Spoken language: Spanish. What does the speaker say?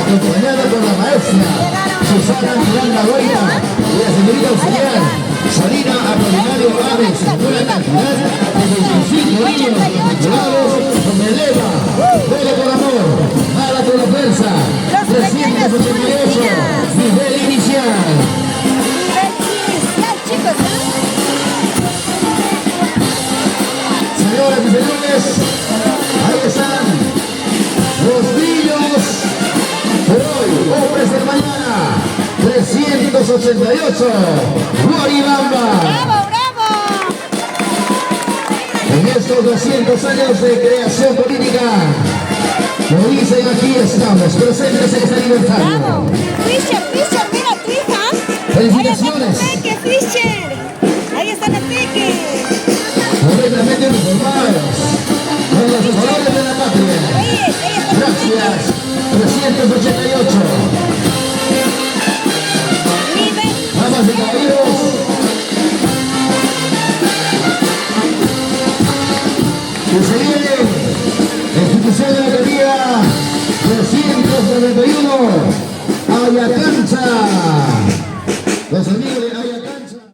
acompañada por la maestra Susana Miranda Guaita y la señorita auxiliar Salina Apolinario Aves, con una cantidad de 25 niños matriculados con eleva, vele por amor, nada por la fuerza, 388, nivel inicial. Señoras y señores, ahí están los brillos de hoy, hombres de mañana, 388, Guaribamba. ¡Bravo, bravo! En estos 200 años de creación política, como dicen, aquí estamos, presentes en este aniversario. ¡Bravo! Fischer, Fischer, mira tu hija. Felicitaciones. Ahí está tu peque, Fischer. Ahí está la peque. Correctamente uniformados, con los valores de la patria. Gracias, 388. Damas y caballeros, que se viene la institución de la categoría 291, Ayacancha. Los amigos de Ayacancha.